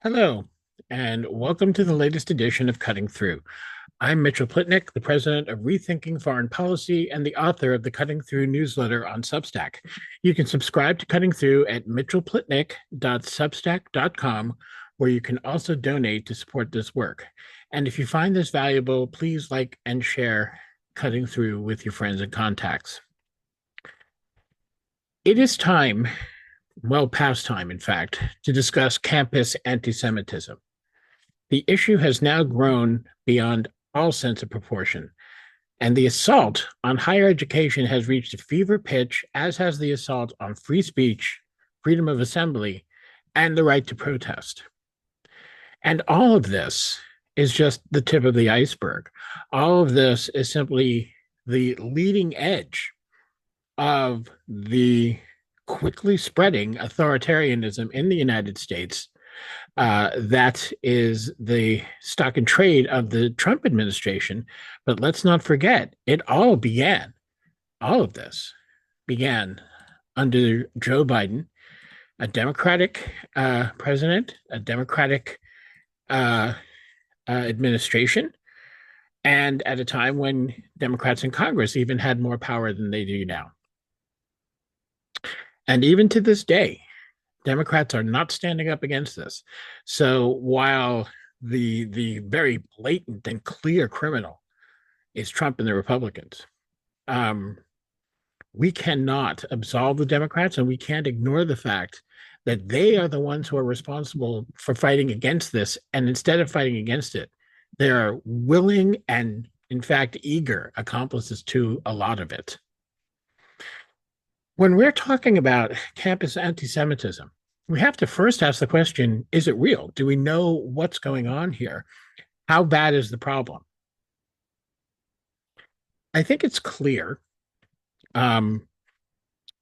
Hello, and welcome to the latest edition of Cutting Through. I'm Mitchell Plitnick, the president of Rethinking Foreign Policy and the author of the Cutting Through newsletter on Substack. You can subscribe to Cutting Through at mitchellplitnick.substack.com, where you can also donate to support this work. And if you find this valuable, please like and share Cutting Through with your friends and contacts. It is time, well past time, in fact, to discuss campus anti-Semitism. The issue has now grown beyond all sense of proportion, and the assault on higher education has reached a fever pitch, as has the assault on free speech, freedom of assembly, and the right to protest. And all of this is just the tip of the iceberg. All of this is simply the leading edge of the quickly spreading authoritarianism in the United States. That is the stock and trade of the Trump administration. But let's not forget, all of this began under Joe Biden, a Democratic president, a Democratic administration, and at a time when Democrats in Congress even had more power than they do now. And even to this day, Democrats are not standing up against this. So while the very blatant and clear criminal is Trump and the Republicans, um, we cannot absolve the Democrats, and we can't ignore the fact that they are the ones who are responsible for fighting against this. And instead of fighting against it, they are willing and, in fact, eager accomplices to a lot of it. When we're talking about campus anti-Semitism, we have to first ask the question, is it real? Do we know what's going on here? How bad is the problem? I think it's clear. Um,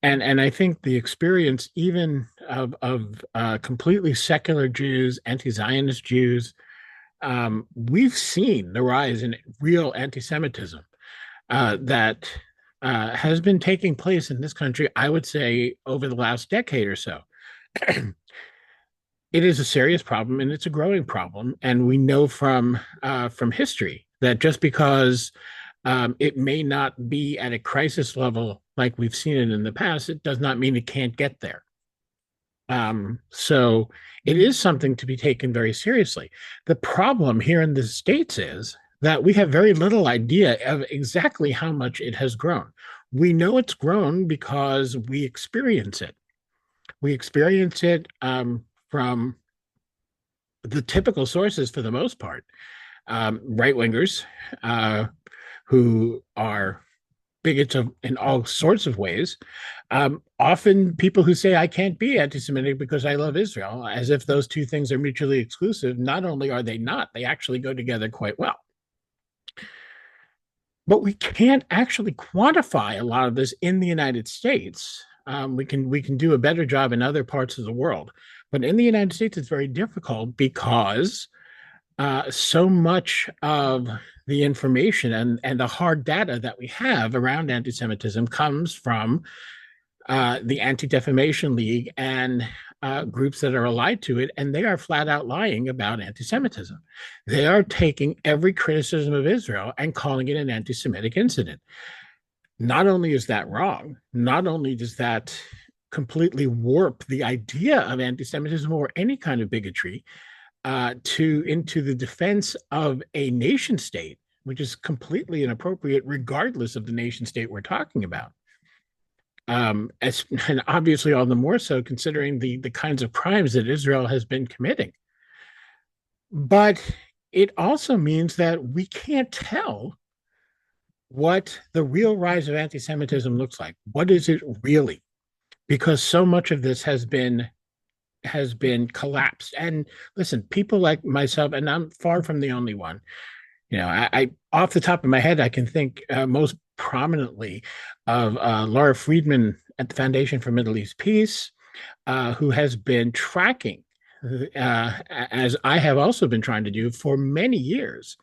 and I think the experience even of completely secular Jews, anti-Zionist Jews, we've seen the rise in real anti-Semitism that has been taking place in this country, I would say, over the last decade or so. It is a serious problem, and it's a growing problem. And we know from history that just because it may not be at a crisis level like we've seen it in the past, it does not mean it can't get there. So it is something to be taken very seriously. The problem here in the States is that we have very little idea of exactly how much it has grown. We know it's grown because we experience it. We experience it from the typical sources for the most part, right wingers who are bigots in all sorts of ways. Often people who say, I can't be anti Semitic because I love Israel, as if those two things are mutually exclusive. Not only are they not, they actually go together quite well. But we can't actually quantify a lot of this in the United States. We can do a better job in other parts of the world, but in the United States, it's very difficult because so much of the information and the hard data that we have around anti-Semitism comes from the Anti-Defamation League and groups that are allied to it, and they are flat out lying about anti-Semitism. They are taking every criticism of Israel and calling it an anti-Semitic incident. Not only is that wrong, not only does that completely warp the idea of anti-Semitism or any kind of bigotry to into the defense of a nation state, which is completely inappropriate, regardless of the nation state we're talking about. And obviously, all the more so considering the kinds of crimes that Israel has been committing. But it also means that we can't tell what the real rise of anti-Semitism looks like. What is it really? Because so much of this has been collapsed. And listen, people like myself, and I'm far from the only one. I off the top of my head, I can think most prominently of Laura Friedman at the Foundation for Middle East Peace, who has been tracking, as I have also been trying to do for many years,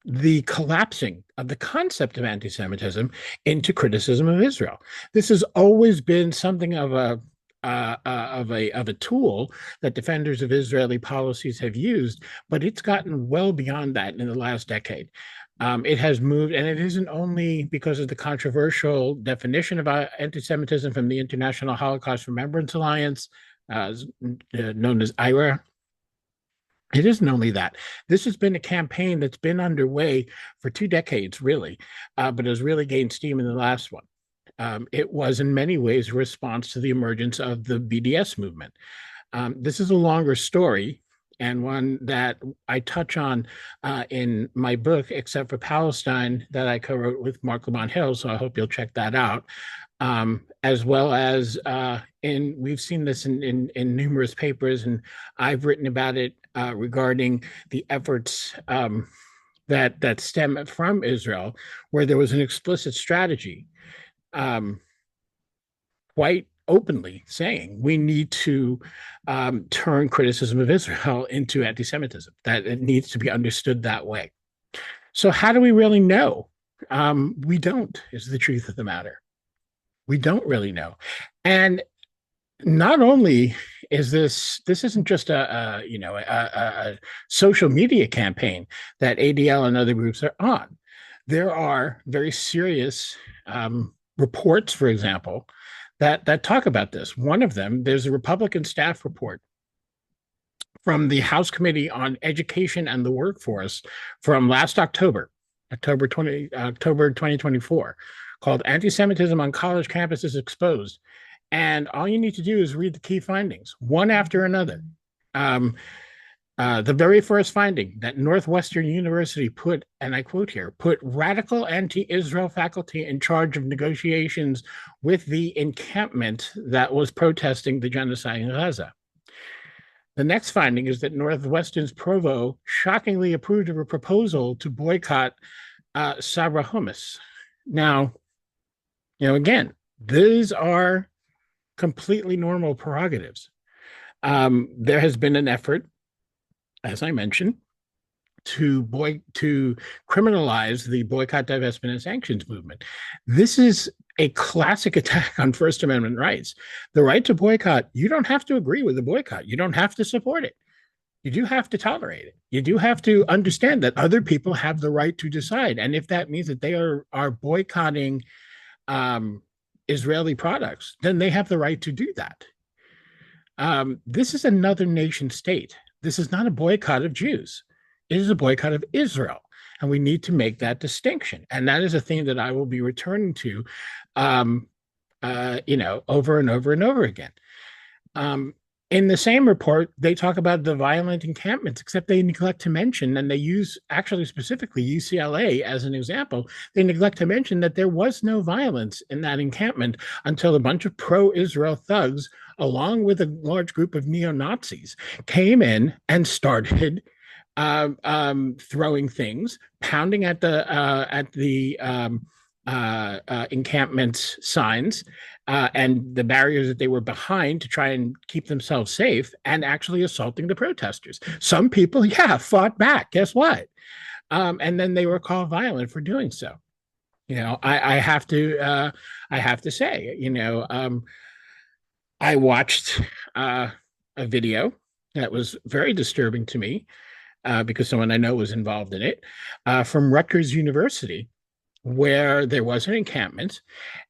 the collapsing of the concept of anti-Semitism into criticism of Israel. This has always been something of of a tool that defenders of Israeli policies have used, but it's gotten well beyond that in the last decade. It has moved, and it isn't only because of the controversial definition of anti-Semitism from the International Holocaust Remembrance Alliance, known as IRA. It isn't only that. This has been a campaign that's been underway for 2 decades, really, but has really gained steam in the last one. It was in many ways a response to the emergence of the BDS movement. This is a longer story and one that I touch on in my book, Except for Palestine, that I co-wrote with Mark Lamont Hill. So I hope you'll check that out. As well as we've seen this in numerous papers, and I've written about it regarding the efforts that stem from Israel, where there was an explicit strategy, quite openly saying we need to turn criticism of Israel into anti-Semitism, that it needs to be understood that way. So how do we really know? We don't, is the truth of the matter. We don't really know. And not only is this isn't just a social media campaign that ADL and other groups are on. There are very serious reports, for example, that talk about this. One of them, there's a Republican staff report from the House Committee on Education and the Workforce from last October 2024, called Anti-Semitism on College Campuses Exposed. And all you need to do is read the key findings, one after another. The very first finding, that Northwestern University put, and I quote here, put radical anti-Israel faculty in charge of negotiations with the encampment that was protesting the genocide in Gaza. The next finding is that Northwestern's provost shockingly approved of a proposal to boycott Sabra hummus. Now, again, these are completely normal prerogatives. There has been an effort, as I mentioned, to criminalize the boycott, divestment, and sanctions movement. This is a classic attack on First Amendment rights. The right to boycott, you don't have to agree with the boycott. You don't have to support it. You do have to tolerate it. You do have to understand that other people have the right to decide. And if that means that they are boycotting Israeli products, then they have the right to do that. This is another nation state. This is not a boycott of Jews. It is a boycott of Israel. And we need to make that distinction. And that is a theme that I will be returning to, over and over and over again. In the same report, they talk about the violent encampments, except they neglect to mention, and they use actually specifically UCLA as an example, they neglect to mention that there was no violence in that encampment until a bunch of pro-Israel thugs, along with a large group of neo-Nazis, came in and started throwing things, pounding at the encampment signs, and the barriers that they were behind to try and keep themselves safe, and actually assaulting the protesters. Some people, fought back. Guess what? And then they were called violent for doing so. I have to say, I watched a video that was very disturbing to me because someone I know was involved in it, from Rutgers University, where there was an encampment,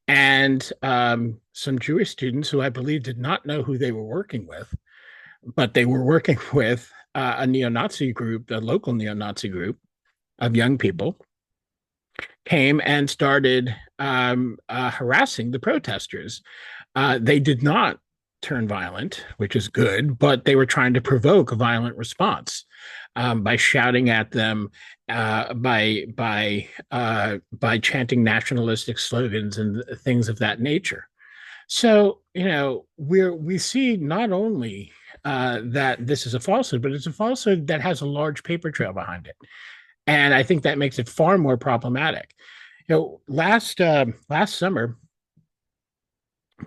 and some Jewish students who I believe did not know who they were working with, but they were working with a neo-Nazi group, a local neo-Nazi group of young people, came and started harassing the protesters. They did not turn violent, which is good, but they were trying to provoke a violent response by shouting at them, by chanting nationalistic slogans and things of that nature. So we see not only that this is a falsehood, but it's a falsehood that has a large paper trail behind it, and I think that makes it far more problematic. Last summer,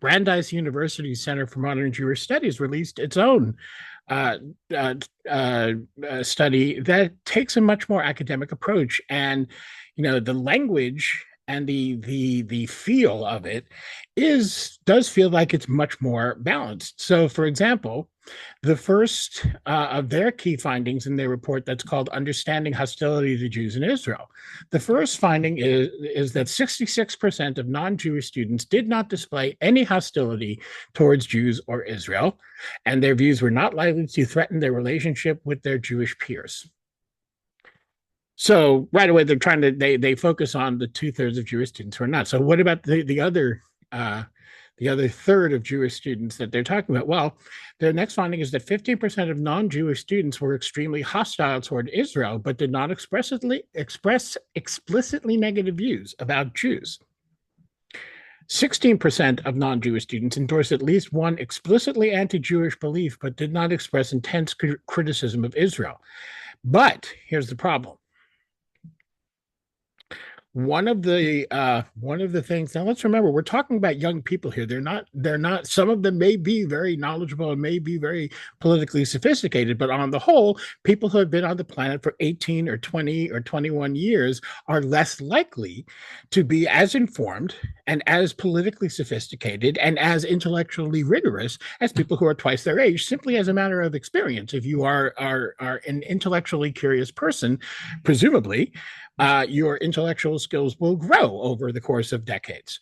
Brandeis University Center for Modern Jewish Studies released its own study that takes a much more academic approach, and the language and the feel of it does feel like it's much more balanced. So, for example, the first of their key findings in their report, that's called Understanding Hostility to Jews in Israel. The first finding is that 66% of non-Jewish students did not display any hostility towards Jews or Israel, and their views were not likely to threaten their relationship with their Jewish peers. So right away they're trying to they focus on the 2/3 of Jewish students who are not. So what about the other third of Jewish students that they're talking about? Well, their next finding is that 15% of non-Jewish students were extremely hostile toward Israel, but did not express explicitly negative views about Jews. 16% of non-Jewish students endorsed at least one explicitly anti-Jewish belief, but did not express intense criticism of Israel. But here's the problem. One of the things, now let's remember, we're talking about young people here. They're not some of them may be very knowledgeable and may be very politically sophisticated, but on the whole, people who have been on the planet for 18 or 20 or 21 years are less likely to be as informed and as politically sophisticated and as intellectually rigorous as people who are twice their age, simply as a matter of experience. If you are an intellectually curious person, presumably your intellectual skills will grow over the course of decades.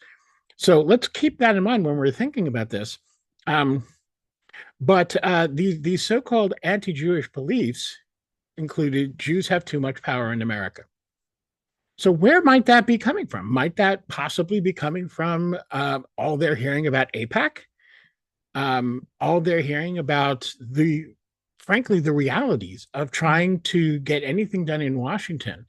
So let's keep that in mind when we're thinking about this. But these so-called anti-Jewish beliefs included Jews have too much power in America. So where might that be coming from? Might that possibly be coming from all they're hearing about AIPAC? All they're hearing about frankly, the realities of trying to get anything done in Washington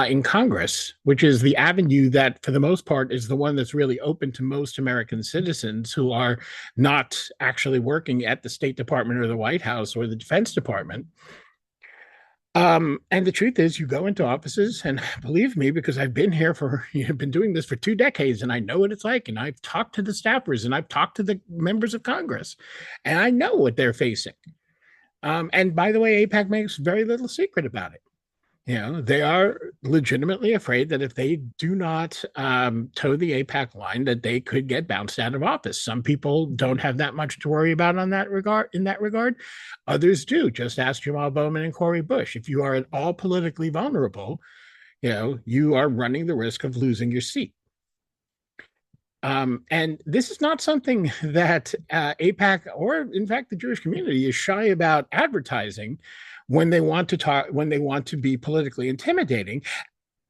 in Congress, which is the avenue that, for the most part, is the one that's really open to most American citizens who are not actually working at the State Department or the White House or the Defense Department. And the truth is, you go into offices, and believe me, because I've been here been doing this for 2 decades, and I know what it's like, and I've talked to the staffers, and I've talked to the members of Congress, and I know what they're facing. And by the way, AIPAC makes very little secret about it. They are legitimately afraid that if they do not toe the AIPAC line, that they could get bounced out of office. Some people don't have that much to worry about in that regard. Others do. Just ask Jamal Bowman and Cori Bush. If you are at all politically vulnerable, you are running the risk of losing your seat. And this is not something that AIPAC or, in fact, the Jewish community is shy about advertising when they want to be politically intimidating.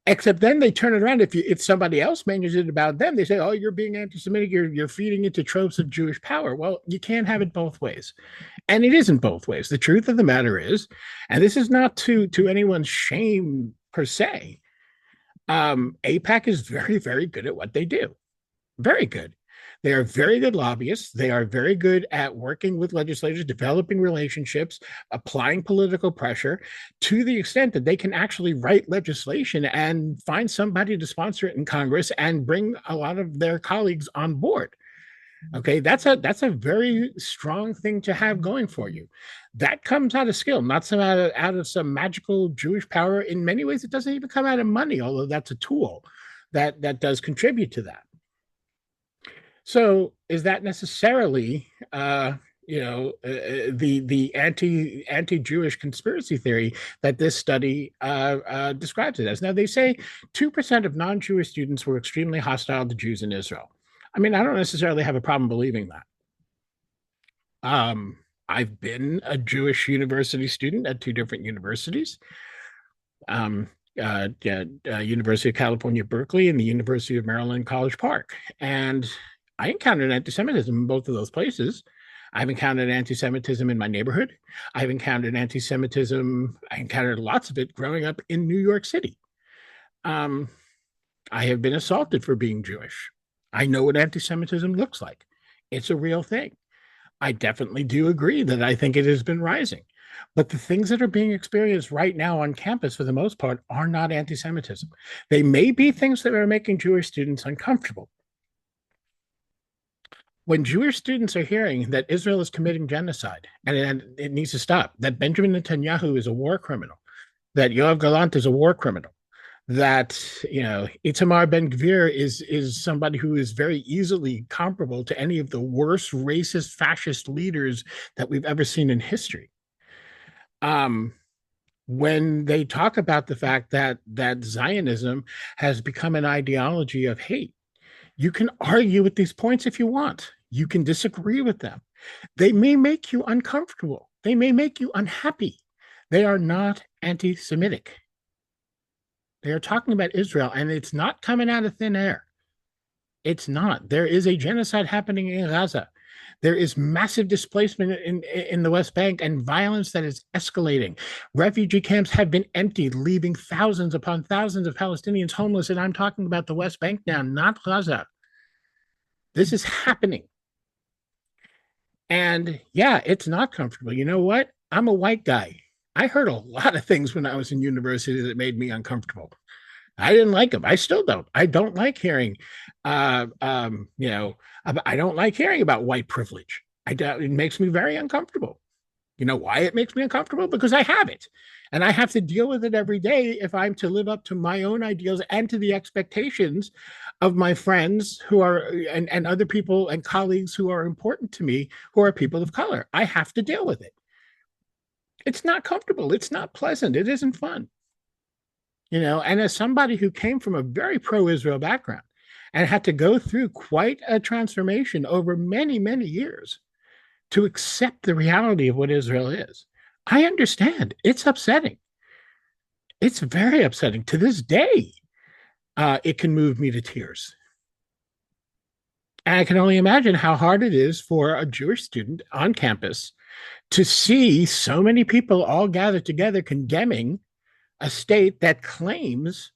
Except then they turn it around. If somebody else mentions it about them, they say, "Oh, you're being anti-Semitic. You're feeding into tropes of Jewish power." Well, you can't have it both ways, and it isn't both ways. The truth of the matter is, and this is not to anyone's shame per se, AIPAC is very, very good at what they do. Very good. They are very good lobbyists. They are very good at working with legislators, developing relationships, applying political pressure to the extent that they can actually write legislation and find somebody to sponsor it in Congress and bring a lot of their colleagues on board. Okay, that's a very strong thing to have going for you. That comes out of skill, not out of some magical Jewish power. In many ways, it doesn't even come out of money, although that's a tool that does contribute to that. So is that necessarily, the anti-Jewish conspiracy theory that this study describes it as? Now, they say 2% of non-Jewish students were extremely hostile to Jews in Israel. I mean, I don't necessarily have a problem believing that. I've been a Jewish university student at 2 different universities. University of California, Berkeley, and the University of Maryland, College Park. And I encountered anti-Semitism in both of those places. I've encountered anti-Semitism in my neighborhood. I encountered lots of it growing up in New York City. I have been assaulted for being Jewish. I know what anti-Semitism looks like. It's a real thing. I definitely do agree that I think it has been rising. But the things that are being experienced right now on campus, for the most part, are not anti-Semitism. They may be things that are making Jewish students uncomfortable. When Jewish students are hearing that Israel is committing genocide and it needs to stop, that Benjamin Netanyahu is a war criminal, that Yoav Gallant is a war criminal, that Itamar Ben Gvir is somebody who is very easily comparable to any of the worst racist fascist leaders that we've ever seen in history. Um, when they talk about the fact that Zionism has become an ideology of hate, you can argue with these points if you want. You can disagree with them. They may make you uncomfortable. They may make you unhappy. They are not anti-Semitic. They are talking about Israel, and it's not coming out of thin air. It's not. There is a genocide happening in Gaza. There is massive displacement in the West Bank and violence that is escalating. Refugee camps have been emptied, leaving thousands upon thousands of Palestinians homeless. And I'm talking about the West Bank now, not Gaza. This is happening. And yeah, it's not comfortable. You know what? I'm a white guy. I heard a lot of things when I was in university that made me uncomfortable. I didn't like them. I still don't. I don't like hearing, uh, um, you know, I don't like hearing about white privilege. It makes me very uncomfortable. You know why it makes me uncomfortable? Because I have it. And I have to deal with it every day if I'm to live up to my own ideals and to the expectations of my friends who are and other people and colleagues who are important to me who are people of color. I have to deal with it. It's not comfortable. It's not pleasant. It isn't fun. And as somebody who came from a very pro-Israel background and had to go through quite a transformation over many, many years to accept the reality of what Israel is, I understand. It's upsetting. It's very upsetting. To this day, it can move me to tears. And I can only imagine how hard it is for a Jewish student on campus to see so many people all gathered together condemning a state that claims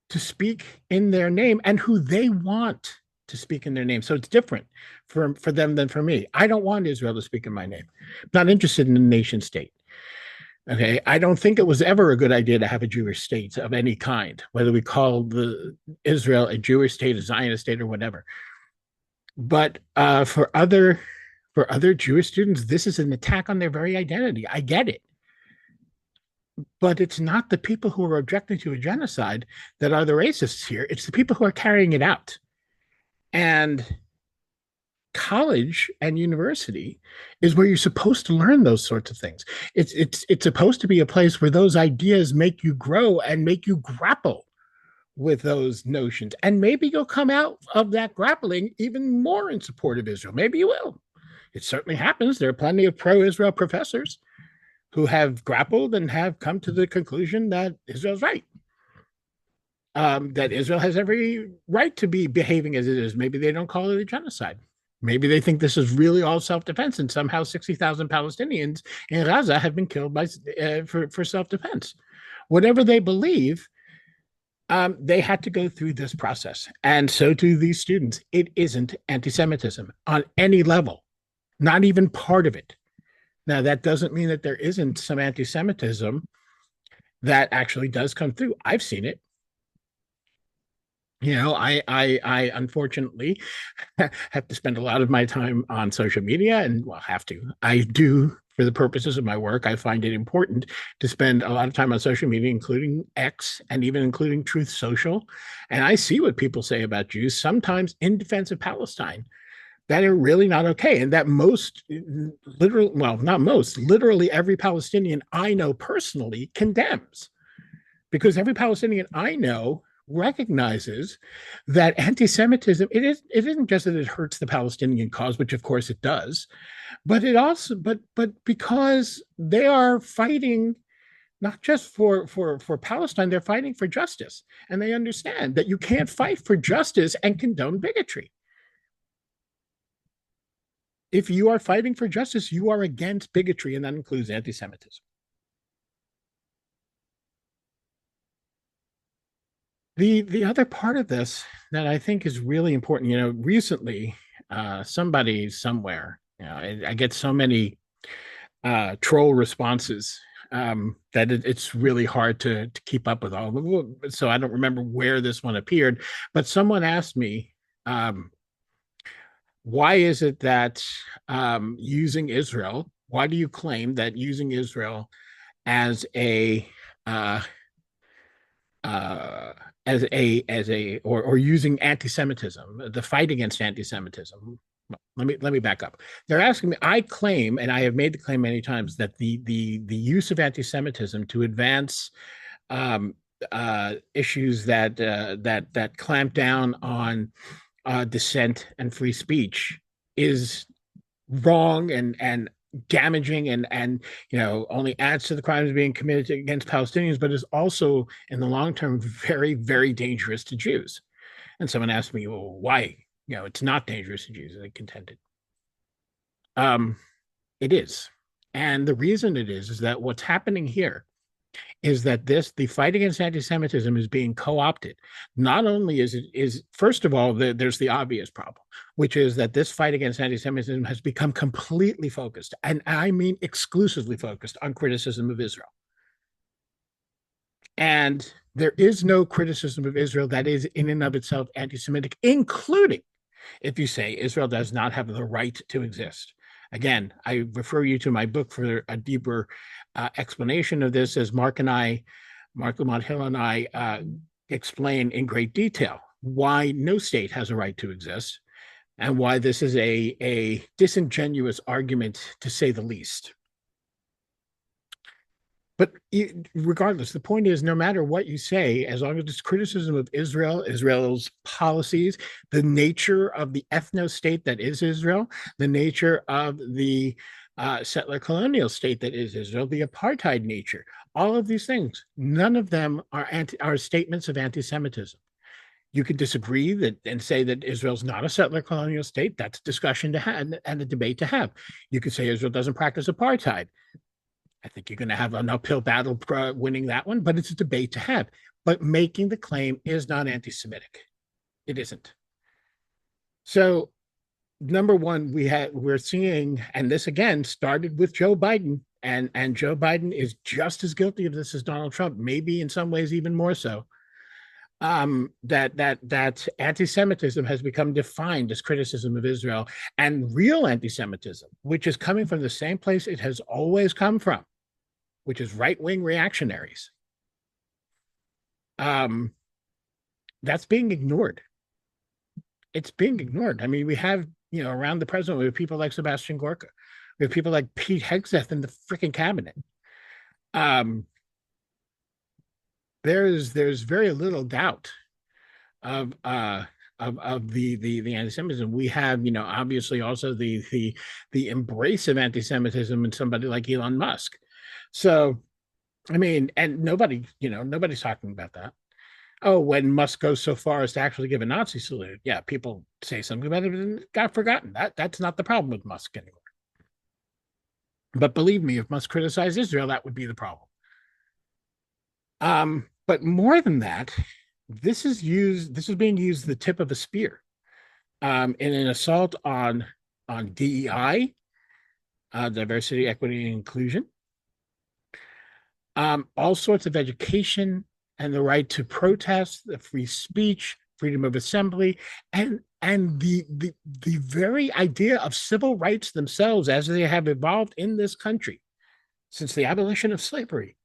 to speak in their name and who they want to speak in their name. So it's different for them than for me. I don't want Israel to speak in my name. I'm not interested in a nation state. Okay. I don't think it was ever a good idea to have a Jewish state of any kind, whether we call Israel a Jewish state, a Zionist state, or whatever. But for other Jewish students, this is an attack on their very identity. I get it. But it's not the people who are objecting to a genocide that are the racists here. It's the people who are carrying it out. And college and university is where you're supposed to learn those sorts of things. It's supposed to be a place where those ideas make you grow and make you grapple with those notions. And maybe you'll come out of that grappling even more in support of Israel. Maybe you will. It certainly happens. There are plenty of pro-Israel professors who have grappled and have come to the conclusion that Israel's right. That Israel has every right to be behaving as it is. Maybe they don't call it a genocide. Maybe they think this is really all self-defense, and somehow 60,000 Palestinians in Gaza have been killed for self-defense. Whatever they believe, they had to go through this process, and so do these students. It isn't anti-Semitism on any level, not even part of it. Now, that doesn't mean that there isn't some anti-Semitism that actually does come through. I've seen it. I unfortunately have to spend a lot of my time on social media, and well, have to. I do for the purposes of my work. I find it important to spend a lot of time on social media, including X and even including Truth Social. And I see what people say about Jews, sometimes in defense of Palestine, that are really not okay. And that literally every Palestinian I know personally condemns. Because every Palestinian I know recognizes that anti-Semitism, it isn't just that it hurts the Palestinian cause, which of course it does, but it also but because they are fighting not just for Palestine, they're fighting for justice. And they understand that you can't fight for justice and condone bigotry. If you are fighting for justice, you are against bigotry, and that includes anti-Semitism. The other part of this that I think is really important, recently, somebody somewhere, I get so many troll responses that it's really hard to keep up with all of them. So I don't remember where this one appeared, but someone asked me, why is it that why do you claim that using Israel as uh, uh, or using anti-Semitism, the fight against anti-Semitism. Let me back up. They're asking me. I claim, and I have made the claim many times, that the use of anti-Semitism to advance um, issues that clamp down on dissent and free speech is wrong and damaging and only adds to the crimes being committed against Palestinians, but is also in the long term very dangerous to Jews. And someone asked me, well, why? It's not dangerous to Jews. They contended. Um, it is, and the reason it is that what's happening here is that the fight against anti-Semitism is being co-opted. Not only is first of all, there's the obvious problem, which is that this fight against anti-Semitism has become completely focused, and I mean exclusively focused, on criticism of Israel. And there is no criticism of Israel that is in and of itself anti-Semitic, including if you say Israel does not have the right to exist. Again, I refer you to my book for a deeper explanation of this, as Mark Lamont Hill and I explain in great detail why no state has a right to exist and why this is a disingenuous argument, to say the least. But regardless, the point is, no matter what you say, as long as it's criticism of Israel, Israel's policies, the nature of the ethno-state that is Israel, the nature of the settler colonial state that is Israel, the apartheid nature, all of these things, none of them are statements of anti-Semitism. You could disagree and say that Israel's not a settler colonial state. That's a discussion to have and a debate to have. You could say Israel doesn't practice apartheid. I think you're going to have an uphill battle winning that one, but it's a debate to have. But making the claim is not anti-Semitic. It isn't. So, number one, we're seeing, and this again started with Joe Biden, and Joe Biden is just as guilty of this as Donald Trump, maybe in some ways even more so. That anti-Semitism has become defined as criticism of Israel, and real anti-Semitism, which is coming from the same place it has always come from, which is right-wing reactionaries. That's being ignored. It's being ignored. I mean, we have, around the president, we have people like Sebastian Gorka. We have people like Pete Hegseth in the freaking cabinet. There's very little doubt of the anti-Semitism. We have, obviously also the embrace of anti-Semitism in somebody like Elon Musk. So, I mean, and nobody's talking about that. Oh, when Musk goes so far as to actually give a Nazi salute, yeah, people say something about it and it got forgotten. That's not the problem with Musk anymore. But believe me, if Musk criticized Israel, that would be the problem. But more than that, this is being used as the tip of a spear in an assault on DEI, diversity, equity, and inclusion, all sorts of education and the right to protest, the free speech, freedom of assembly, and the very idea of civil rights themselves as they have evolved in this country since the abolition of slavery.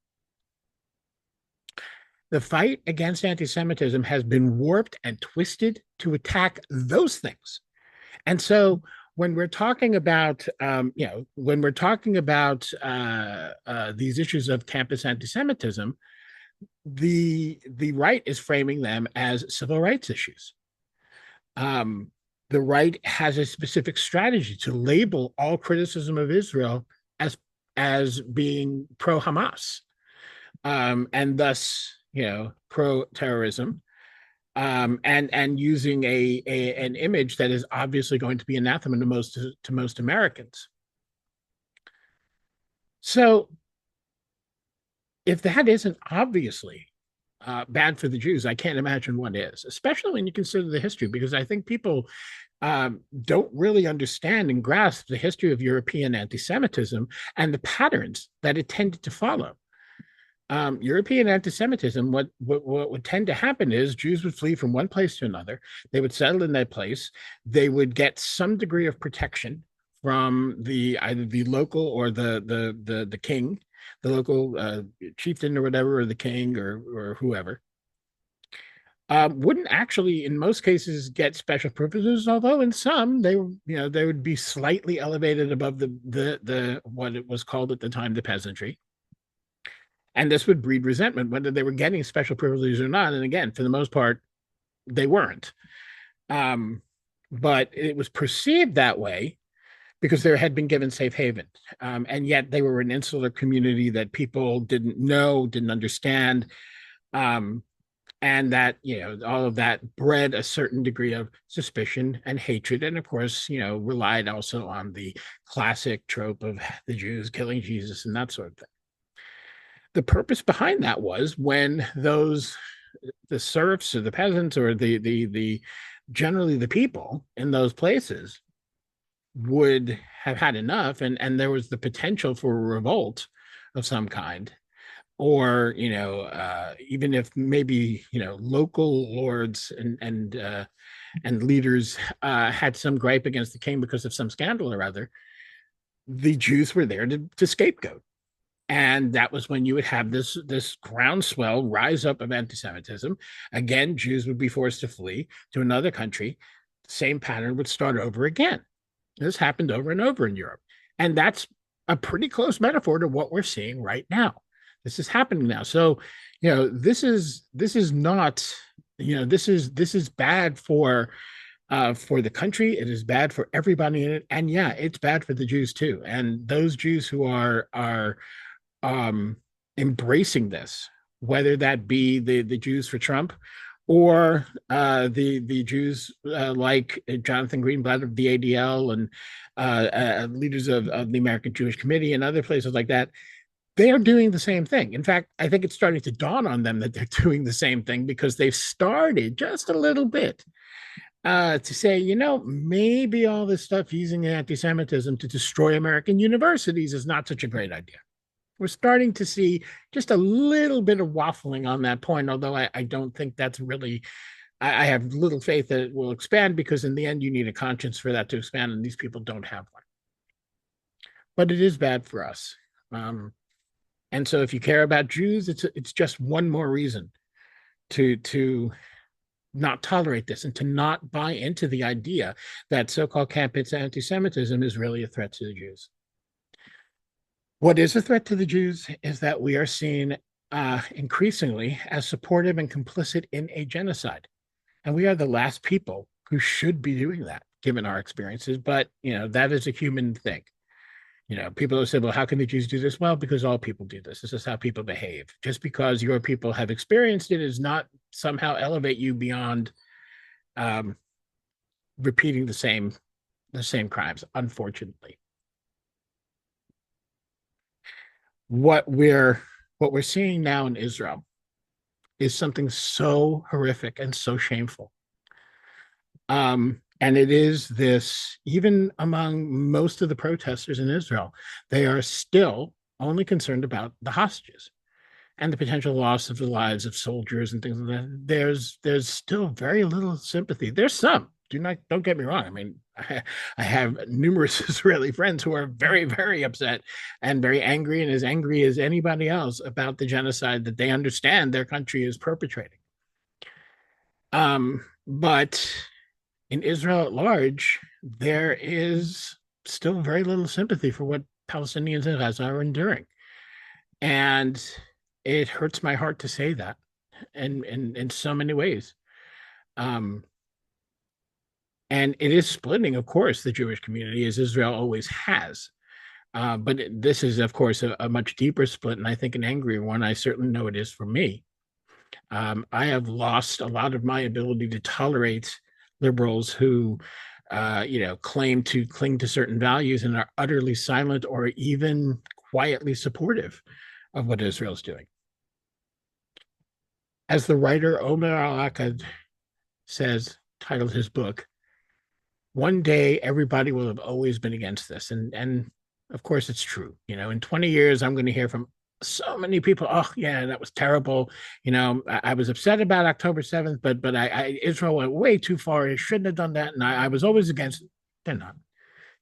The fight against anti-Semitism has been warped and twisted to attack those things. And so when we're talking about, these issues of campus anti-Semitism, the right is framing them as civil rights issues. The right has a specific strategy to label all criticism of Israel as being pro-Hamas, and thus, pro-terrorism, and using an image that is obviously going to be anathema to most Americans. So, if that isn't obviously bad for the Jews, I can't imagine what is, especially when you consider the history, because I think people don't really understand and grasp the history of European anti-Semitism and the patterns that it tended to follow. European anti-Semitism, what would tend to happen is Jews would flee from one place to another. They would settle in that place. They would get some degree of protection from either the local or the king, the local chieftain or whatever, or the king or whoever. wouldn't actually, in most cases, get special privileges. Although in some, they would be slightly elevated above the what it was called at the time, the peasantry, and this would breed resentment whether they were getting special privileges or not. And again, for the most part, they weren't. Um, but it was perceived that way because they had been given safe haven. And yet they were an insular community that people didn't know, didn't understand. Um, and that, all of that bred a certain degree of suspicion and hatred. And of course, relied also on the classic trope of the Jews killing Jesus and that sort of thing. The purpose behind that was when the serfs or the peasants or the generally the people in those places would have had enough, and there was the potential for a revolt of some kind, or even if maybe local lords and leaders had some gripe against the king because of some scandal or other, the Jews were there to scapegoat. And that was when you would have this groundswell rise up of anti-Semitism. Again, Jews would be forced to flee to another country. Same pattern would start over again. This happened over and over in Europe. And that's a pretty close metaphor to what we're seeing right now. This is happening now. So, this is not, this is bad for the country. It is bad for everybody in it. And yeah, it's bad for the Jews too. And those Jews who are embracing this, whether that be the Jews for Trump or the Jews like Jonathan Greenblatt of the ADL and leaders of the American Jewish Committee and other places like that. They are doing the same thing. In fact, I think it's starting to dawn on them that they're doing the same thing because they've started just a little bit to say, maybe all this stuff using anti-Semitism to destroy American universities is not such a great idea. We're starting to see just a little bit of waffling on that point, although I don't think that's really, I have little faith that it will expand because in the end, you need a conscience for that to expand, and these people don't have one. But it is bad for us. And so if you care about Jews, it's just one more reason to not tolerate this and to not buy into the idea that so-called campus anti-Semitism is really a threat to the Jews. What is a threat to the Jews is that we are seen increasingly as supportive and complicit in a genocide. And we are the last people who should be doing that, given our experiences. But, that is a human thing. People have said, well, how can the Jews do this? Well, because all people do this. This is how people behave. Just because your people have experienced it does not somehow elevate you beyond repeating the same crimes, unfortunately. What we're seeing now in Israel is something so horrific and so shameful. And it is this, even among most of the protesters in Israel, they are still only concerned about the hostages and the potential loss of the lives of soldiers and things like that. There's still very little sympathy. There's some. Don't get me wrong. I mean, I have numerous Israeli friends who are very, very upset and very angry, and as angry as anybody else about the genocide that they understand their country is perpetrating. But in Israel at large, there is still very little sympathy for what Palestinians in Gaza are enduring. And it hurts my heart to say that in so many ways. And it is splitting, of course, the Jewish community, as Israel always has. But this is, of course, a much deeper split, and I think an angrier one. I certainly know it is for me. I have lost a lot of my ability to tolerate liberals who, claim to cling to certain values and are utterly silent or even quietly supportive of what Israel's doing. As the writer Omer al-Akkad says, titled his book, one day everybody will have always been against this. And of course it's true. In 20 years, I'm going to hear from so many people, oh yeah, that was terrible. I was upset about October 7th, but Israel went way too far. It shouldn't have done that. And I was always against it. They're not.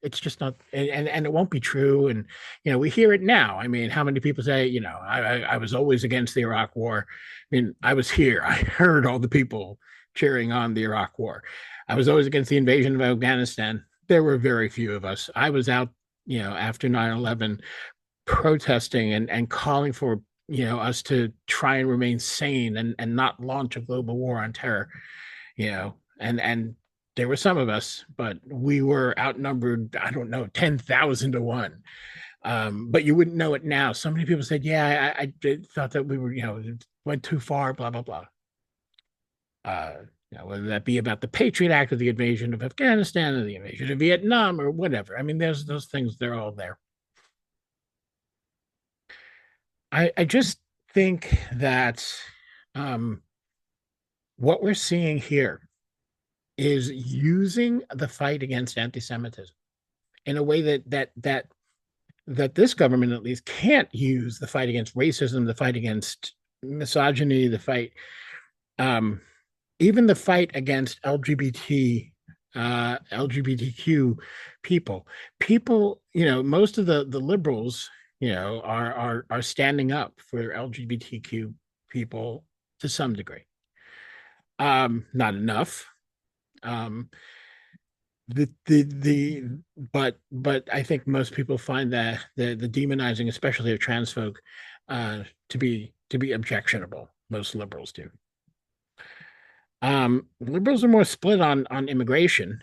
It's just not, and it won't be true. And we hear it now. I mean, how many people say, I was always against the Iraq War. I mean, I was here. I heard all the people cheering on the Iraq War. I was always against the invasion of Afghanistan. There were very few of us. I was out, after 9/11, protesting and calling for us to try and remain sane and not launch a global war on terror. And there were some of us, but we were outnumbered, I don't know, 10,000 to 1. But you wouldn't know it now. So many people said, yeah, I thought that we were, went too far, blah, blah, blah. Whether that be about the Patriot Act or the invasion of Afghanistan or the invasion of Vietnam or whatever. I mean, there's those things, they're all there. I just think that what we're seeing here is using the fight against anti-Semitism in a way that this government at least can't use the fight against racism, the fight against misogyny, the fight, even the fight against LGBTQ people. People, most of the liberals, are standing up for LGBTQ people to some degree. Not enough. But I think most people find that the demonizing, especially of trans folk, to be objectionable. Most liberals do. Liberals are more split on immigration,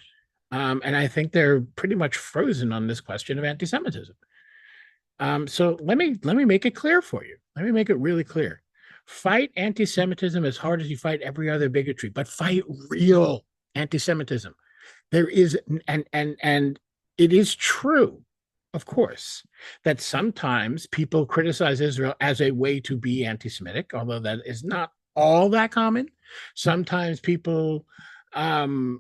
and I think they're pretty much frozen on this question of anti-Semitism. So let me make it clear for you. Let me make it really clear. Fight anti-Semitism as hard as you fight every other bigotry, but fight real anti-Semitism. There is, and it is true, of course, that sometimes people criticize Israel as a way to be anti-Semitic, although that is not all that common. Sometimes people do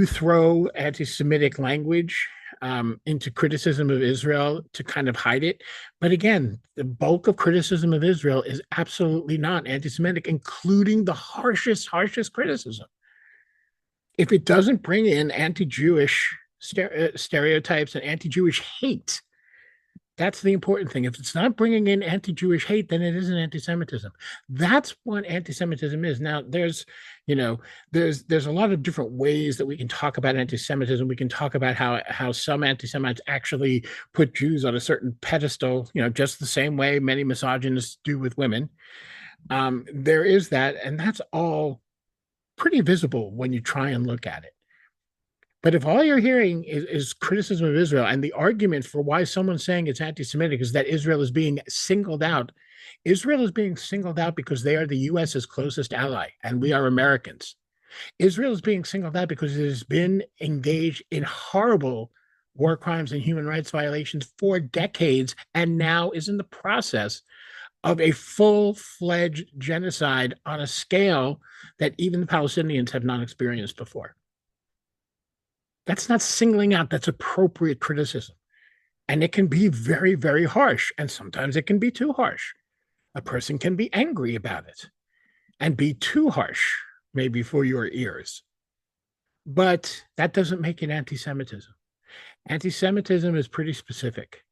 throw anti-Semitic language into criticism of Israel to kind of hide it. But again, the bulk of criticism of Israel is absolutely not anti-Semitic, including the harshest criticism. If it doesn't bring in anti-Jewish stereotypes and anti-Jewish hate, that's the important thing. If it's not bringing in anti-Jewish hate, then it isn't anti-Semitism. That's what anti-Semitism is. Now, there's a lot of different ways that we can talk about anti-Semitism. We can talk about how some anti-Semites actually put Jews on a certain pedestal, just the same way many misogynists do with women. There is that, and that's all pretty visible when you try and look at it. But if all you're hearing is criticism of Israel, and the argument for why someone's saying it's anti-Semitic is that Israel is being singled out, Israel is being singled out because they are the U.S.'s closest ally, and we are Americans. Israel is being singled out because it has been engaged in horrible war crimes and human rights violations for decades, and now is in the process of a full-fledged genocide on a scale that even the Palestinians have not experienced before. That's not singling out, that's appropriate criticism. And it can be very, very harsh. And sometimes it can be too harsh. A person can be angry about it and be too harsh, maybe for your ears. But that doesn't make it anti-Semitism. Anti-Semitism is pretty specific.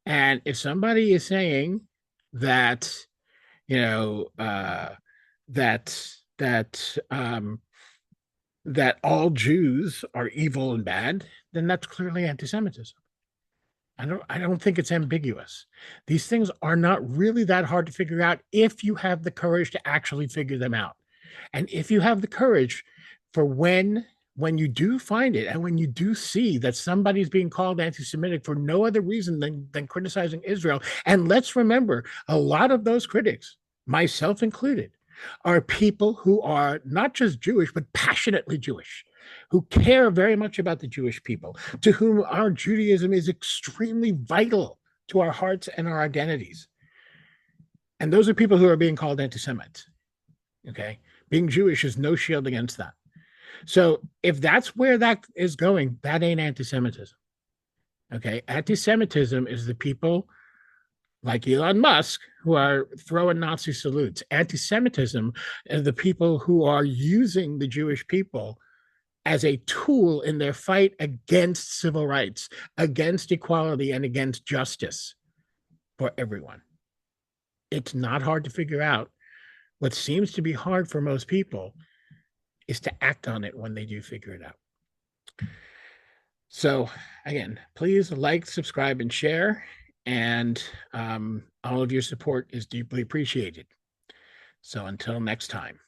And if somebody is saying that, that all Jews are evil and bad, then that's clearly anti-Semitism. I don't think it's ambiguous. These things are not really that hard to figure out if you have the courage to actually figure them out. And if you have the courage for when you do find it and when you do see that somebody's being called anti-Semitic for no other reason than criticizing Israel. And let's remember, a lot of those critics, myself included, are people who are not just Jewish, but passionately Jewish, who care very much about the Jewish people, to whom our Judaism is extremely vital to our hearts and our identities. And those are people who are being called anti-Semites. Okay? Being Jewish is no shield against that. So if that's where that is going, that ain't anti-Semitism. Okay? Anti-Semitism is the people like Elon Musk, who are throwing Nazi salutes. Anti-Semitism is the people who are using the Jewish people as a tool in their fight against civil rights, against equality, and against justice for everyone. It's not hard to figure out. What seems to be hard for most people is to act on it when they do figure it out. So, again, please like, subscribe, and share. And all of your support is deeply appreciated. So, until next time.